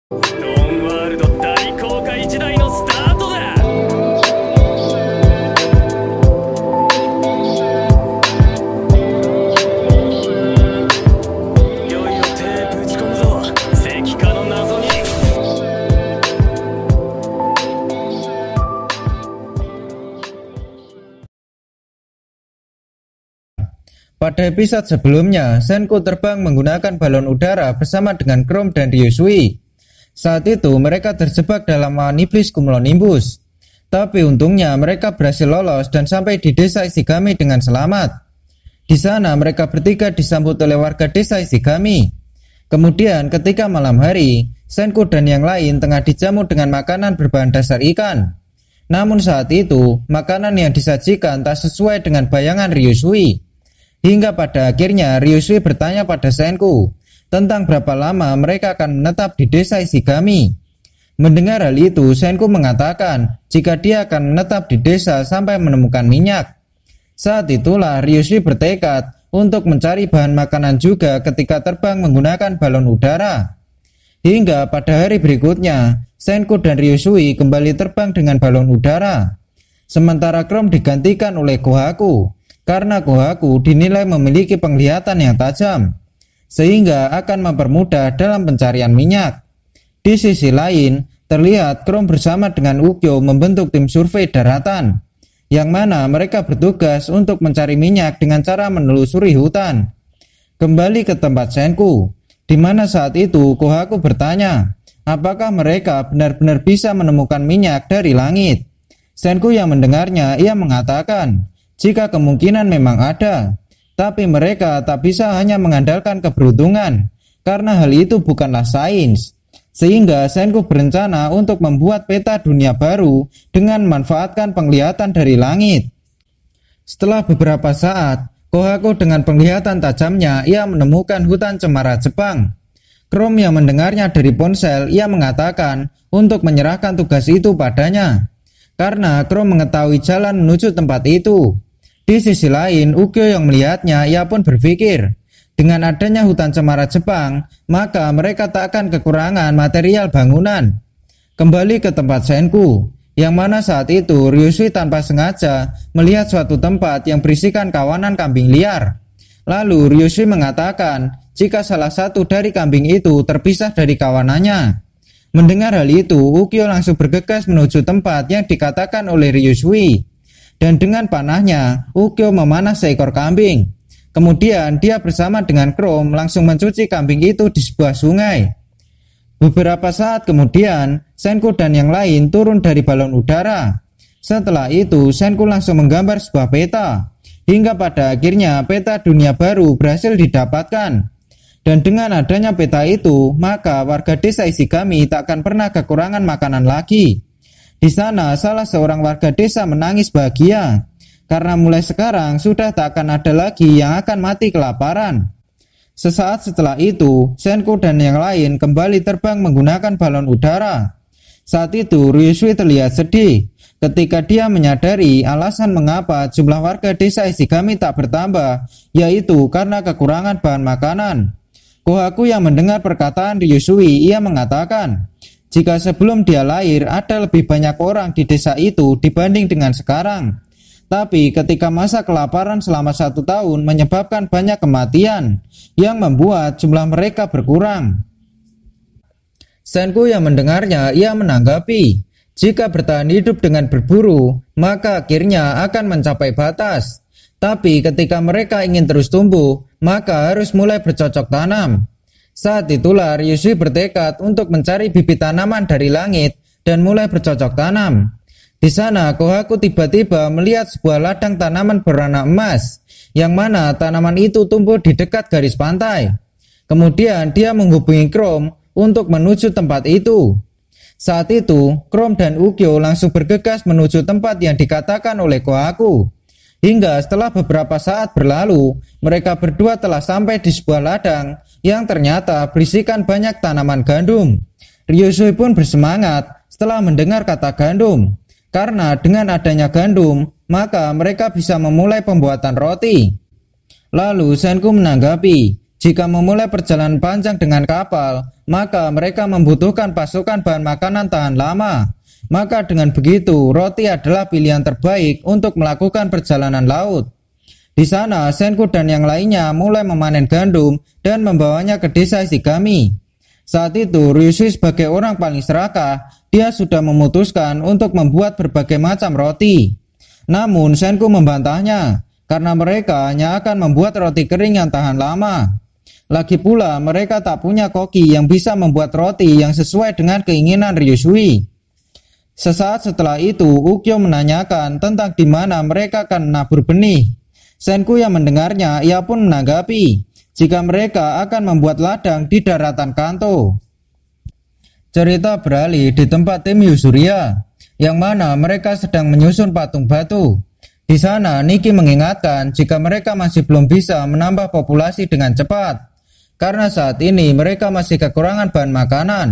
ストーンワールド大航海時代のスタートだ。いよいよ手ぶち込むぞ、石化の謎に。Pada episode sebelumnya, Senku terbang menggunakan balon udara bersama dengan Chrome dan Ryusui. Saat itu mereka terjebak dalam awan iblis cumulonimbus. Tapi untungnya mereka berhasil lolos dan sampai di desa Ishigami dengan selamat. Di sana mereka bertiga disambut oleh warga desa Ishigami. Kemudian ketika malam hari, Senku dan yang lain tengah dijamu dengan makanan berbahan dasar ikan. Namun saat itu, makanan yang disajikan tak sesuai dengan bayangan Ryusui. Hingga pada akhirnya Ryusui bertanya pada Senku tentang berapa lama mereka akan menetap di desa Ishigami. Mendengar hal itu, Senku mengatakan jika dia akan menetap di desa sampai menemukan minyak. Saat itulah Ryusui bertekad untuk mencari bahan makanan juga ketika terbang menggunakan balon udara. Hingga pada hari berikutnya, Senku dan Ryusui kembali terbang dengan balon udara. Sementara Chrome digantikan oleh Kohaku. Karena Kohaku dinilai memiliki penglihatan yang tajam, sehingga akan mempermudah dalam pencarian minyak. Di sisi lain, terlihat Chrome bersama dengan Ukyo membentuk tim survei daratan, yang mana mereka bertugas untuk mencari minyak dengan cara menelusuri hutan. Kembali ke tempat Senku, di mana saat itu Kohaku bertanya, apakah mereka benar-benar bisa menemukan minyak dari langit. Senku yang mendengarnya, ia mengatakan, jika kemungkinan memang ada, tapi mereka tak bisa hanya mengandalkan keberuntungan, karena hal itu bukanlah sains. Sehingga Senku berencana untuk membuat peta dunia baru dengan memanfaatkan penglihatan dari langit. Setelah beberapa saat, Kohaku dengan penglihatan tajamnya, ia menemukan hutan cemara Jepang. Chrome yang mendengarnya dari ponsel, ia mengatakan untuk menyerahkan tugas itu padanya, karena Chrome mengetahui jalan menuju tempat itu. Di sisi lain, Ukyo yang melihatnya, ia pun berpikir, dengan adanya hutan cemara Jepang, maka mereka tak akan kekurangan material bangunan. Kembali ke tempat Senku, yang mana saat itu Ryusui tanpa sengaja melihat suatu tempat yang berisikan kawanan kambing liar. Lalu Ryusui mengatakan, jika salah satu dari kambing itu terpisah dari kawanannya. Mendengar hal itu, Ukyo langsung bergegas menuju tempat yang dikatakan oleh Ryusui. Dan dengan panahnya, Ukyo memanah seekor kambing. Kemudian dia bersama dengan Chrome langsung mencuci kambing itu di sebuah sungai. Beberapa saat kemudian, Senku dan yang lain turun dari balon udara. Setelah itu, Senku langsung menggambar sebuah peta. Hingga pada akhirnya peta dunia baru berhasil didapatkan. Dan dengan adanya peta itu, maka warga desa Ishigami tak akan pernah kekurangan makanan lagi. Di sana salah seorang warga desa menangis bahagia, karena mulai sekarang sudah tak akan ada lagi yang akan mati kelaparan. Sesaat setelah itu, Senku dan yang lain kembali terbang menggunakan balon udara. Saat itu Ryusui terlihat sedih, ketika dia menyadari alasan mengapa jumlah warga desa Ishigami tak bertambah, yaitu karena kekurangan bahan makanan. Kohaku yang mendengar perkataan Ryusui, ia mengatakan, jika sebelum dia lahir ada lebih banyak orang di desa itu dibanding dengan sekarang. Tapi ketika masa kelaparan selama 1 tahun menyebabkan banyak kematian, yang membuat jumlah mereka berkurang. Senku yang mendengarnya, ia menanggapi, jika bertahan hidup dengan berburu, maka akhirnya akan mencapai batas. Tapi ketika mereka ingin terus tumbuh, maka harus mulai bercocok tanam. Saat itulah Ryusui bertekad untuk mencari bibit tanaman dari langit dan mulai bercocok tanam. Di sana Kohaku tiba-tiba melihat sebuah ladang tanaman berwarna emas, yang mana tanaman itu tumbuh di dekat garis pantai. Kemudian dia menghubungi Chrome untuk menuju tempat itu. Saat itu Chrome dan Ukyo langsung bergegas menuju tempat yang dikatakan oleh Kohaku. Hingga setelah beberapa saat berlalu, mereka berdua telah sampai di sebuah ladang yang ternyata berisikan banyak tanaman gandum. Ryusui pun bersemangat setelah mendengar kata gandum, karena dengan adanya gandum, maka mereka bisa memulai pembuatan roti. Lalu Senku menanggapi, Jika memulai perjalanan panjang dengan kapal, maka mereka membutuhkan pasukan bahan makanan tahan lama. Maka dengan begitu, roti adalah pilihan terbaik untuk melakukan perjalanan laut. Di sana, Senku dan yang lainnya mulai memanen gandum dan membawanya ke desa Ishigami. Saat itu, Ryusui sebagai orang paling serakah, dia sudah memutuskan untuk membuat berbagai macam roti. Namun, Senku membantahnya, karena mereka hanya akan membuat roti kering yang tahan lama. Lagi pula, mereka tak punya koki yang bisa membuat roti yang sesuai dengan keinginan Ryusui. Sesaat setelah itu, Ukyo menanyakan tentang di mana mereka akan menabur benih. Senku yang mendengarnya, ia pun menanggapi jika mereka akan membuat ladang di daratan Kanto. Cerita beralih di tempat tim Yusuria, yang mana mereka sedang menyusun patung batu. Di sana, Niki mengingatkan jika mereka masih belum bisa menambah populasi dengan cepat, karena saat ini mereka masih kekurangan bahan makanan.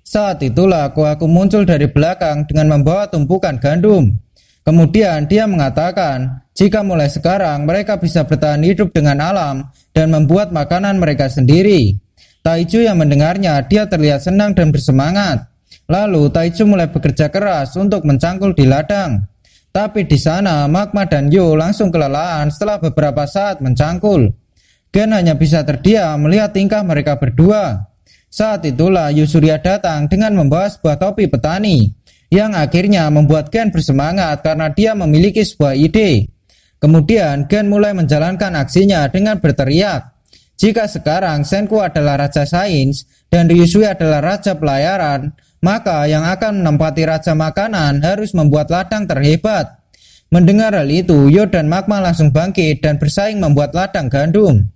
Saat itulah Kohaku muncul dari belakang dengan membawa tumpukan gandum. Kemudian dia mengatakan jika mulai sekarang mereka bisa bertahan hidup dengan alam dan membuat makanan mereka sendiri. Taiju yang mendengarnya, dia terlihat senang dan bersemangat. Lalu Taiju mulai bekerja keras untuk mencangkul di ladang. Tapi di sana Magma dan Yo langsung kelelahan setelah beberapa saat mencangkul. Gen hanya bisa terdiam melihat tingkah mereka berdua. Saat itulah Yusuria datang dengan membawa sebuah topi petani, yang akhirnya membuat Gen bersemangat karena dia memiliki sebuah ide. Kemudian Gen mulai menjalankan aksinya dengan berteriak, jika sekarang Senku adalah raja sains dan Ryusui adalah raja pelayaran, maka yang akan menempati raja makanan harus membuat ladang terhebat. Mendengar hal itu, Yo dan Magma langsung bangkit dan bersaing membuat ladang gandum.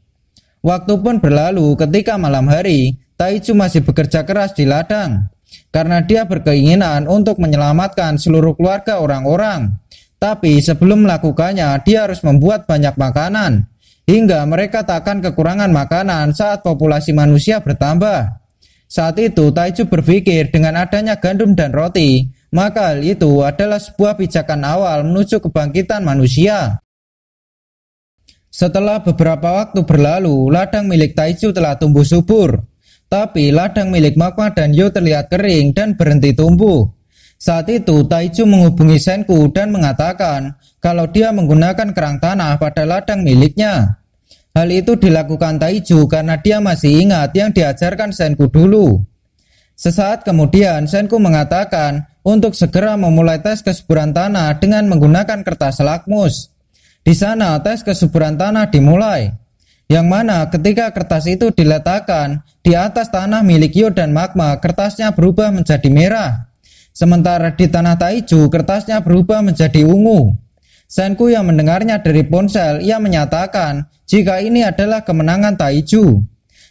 Waktu pun berlalu. Ketika malam hari, Taiju masih bekerja keras di ladang, karena dia berkeinginan untuk menyelamatkan seluruh keluarga orang-orang. Tapi sebelum melakukannya, dia harus membuat banyak makanan, hingga mereka tak akan kekurangan makanan saat populasi manusia bertambah. Saat itu Taiju berpikir dengan adanya gandum dan roti, maka hal itu adalah sebuah pijakan awal menuju kebangkitan manusia. Setelah beberapa waktu berlalu, ladang milik Taiju telah tumbuh subur. Tapi ladang milik Magma dan Yo terlihat kering dan berhenti tumbuh. Saat itu Taiju menghubungi Senku dan mengatakan kalau dia menggunakan kerang tanah pada ladang miliknya. Hal itu dilakukan Taiju karena dia masih ingat yang diajarkan Senku dulu. Sesaat kemudian Senku mengatakan untuk segera memulai tes kesuburan tanah dengan menggunakan kertas lakmus. Di sana tes kesuburan tanah dimulai, yang mana ketika kertas itu diletakkan di atas tanah milik Yo dan Magma, kertasnya berubah menjadi merah. Sementara di tanah Taiju, kertasnya berubah menjadi ungu. Senku yang mendengarnya dari ponsel, ia menyatakan jika ini adalah kemenangan Taiju,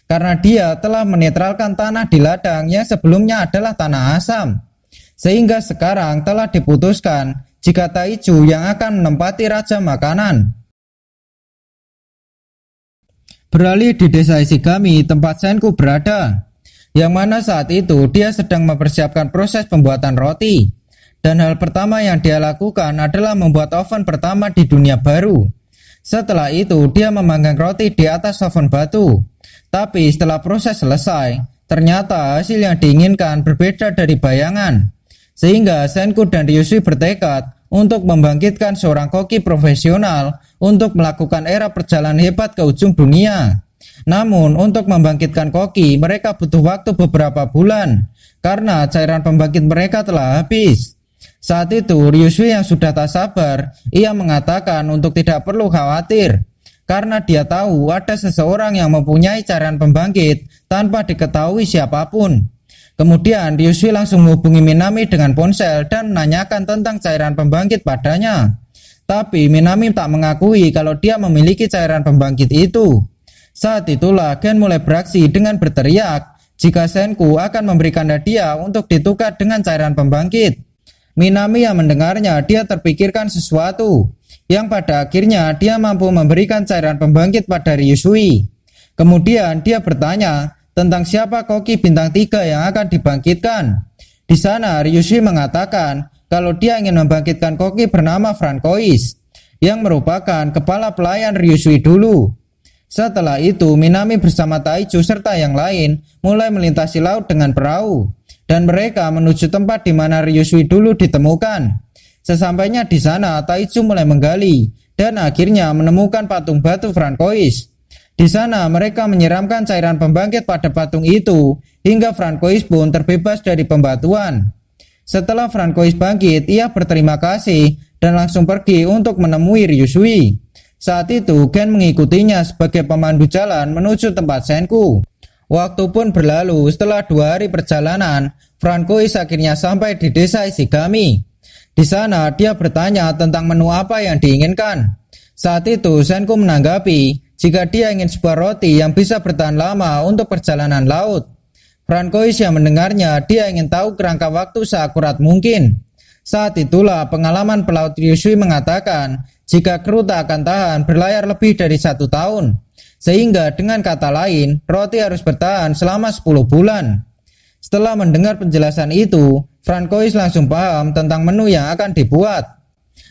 karena dia telah menetralkan tanah di ladang yang sebelumnya adalah tanah asam. Sehingga sekarang telah diputuskan jika Taiju yang akan menempati raja makanan. Beralih di desa Ishigami tempat Senku berada, yang mana saat itu dia sedang mempersiapkan proses pembuatan roti. Dan hal pertama yang dia lakukan adalah membuat oven pertama di dunia baru. Setelah itu dia memanggang roti di atas oven batu. Tapi setelah proses selesai, ternyata hasil yang diinginkan berbeda dari bayangan. Sehingga Senku dan Ryusui bertekad untuk membangkitkan seorang koki profesional untuk melakukan era perjalanan hebat ke ujung dunia. Namun untuk membangkitkan koki mereka butuh waktu beberapa bulan, karena cairan pembangkit mereka telah habis. Saat itu Ryusui yang sudah tak sabar, ia mengatakan untuk tidak perlu khawatir, karena dia tahu ada seseorang yang mempunyai cairan pembangkit tanpa diketahui siapapun. Kemudian Ryusui langsung menghubungi Minami dengan ponsel dan menanyakan tentang cairan pembangkit padanya. Tapi Minami tak mengakui kalau dia memiliki cairan pembangkit itu. Saat itulah Gen mulai beraksi dengan berteriak jika Senku akan memberikan hadiah untuk ditukar dengan cairan pembangkit. Minami yang mendengarnya, dia terpikirkan sesuatu, yang pada akhirnya dia mampu memberikan cairan pembangkit pada Ryusui. Kemudian dia bertanya tentang siapa koki bintang 3 yang akan dibangkitkan. Di sana Ryusui mengatakan kalau dia ingin membangkitkan koki bernama Francois, yang merupakan kepala pelayan Ryusui dulu. Setelah itu, Minami bersama Taichu serta yang lain mulai melintasi laut dengan perahu, dan mereka menuju tempat di mana Ryusui dulu ditemukan. Sesampainya di sana, Taichu mulai menggali dan akhirnya menemukan patung batu Francois. Di sana mereka menyiramkan cairan pembangkit pada patung itu hingga Francois pun terbebas dari pembatuan. Setelah Francois bangkit, ia berterima kasih dan langsung pergi untuk menemui Ryusui. Saat itu Gen mengikutinya sebagai pemandu jalan menuju tempat Senku. Waktu pun berlalu. Setelah 2 hari perjalanan, Francois akhirnya sampai di desa Ishigami. Di sana dia bertanya tentang menu apa yang diinginkan. Saat itu Senku menanggapi jika dia ingin sebuah roti yang bisa bertahan lama untuk perjalanan laut. Francois yang mendengarnya, dia ingin tahu kerangka waktu seakurat mungkin. Saat itulah pengalaman pelaut Ryusui mengatakan jika kru tak akan tahan berlayar lebih dari 1 tahun. Sehingga dengan kata lain, roti harus bertahan selama 10 bulan. Setelah mendengar penjelasan itu, Francois langsung paham tentang menu yang akan dibuat.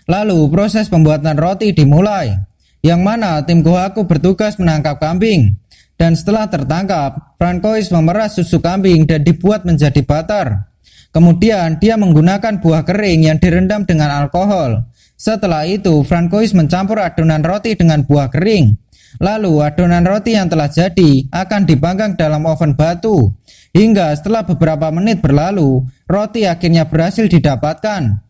Lalu proses pembuatan roti dimulai, yang mana tim Kohaku bertugas menangkap kambing. Dan setelah tertangkap, Francois memeras susu kambing dan dibuat menjadi butter. Kemudian dia menggunakan buah kering yang direndam dengan alkohol. Setelah itu, Francois mencampur adonan roti dengan buah kering. Lalu adonan roti yang telah jadi akan dipanggang dalam oven batu. Hingga setelah beberapa menit berlalu, roti akhirnya berhasil didapatkan.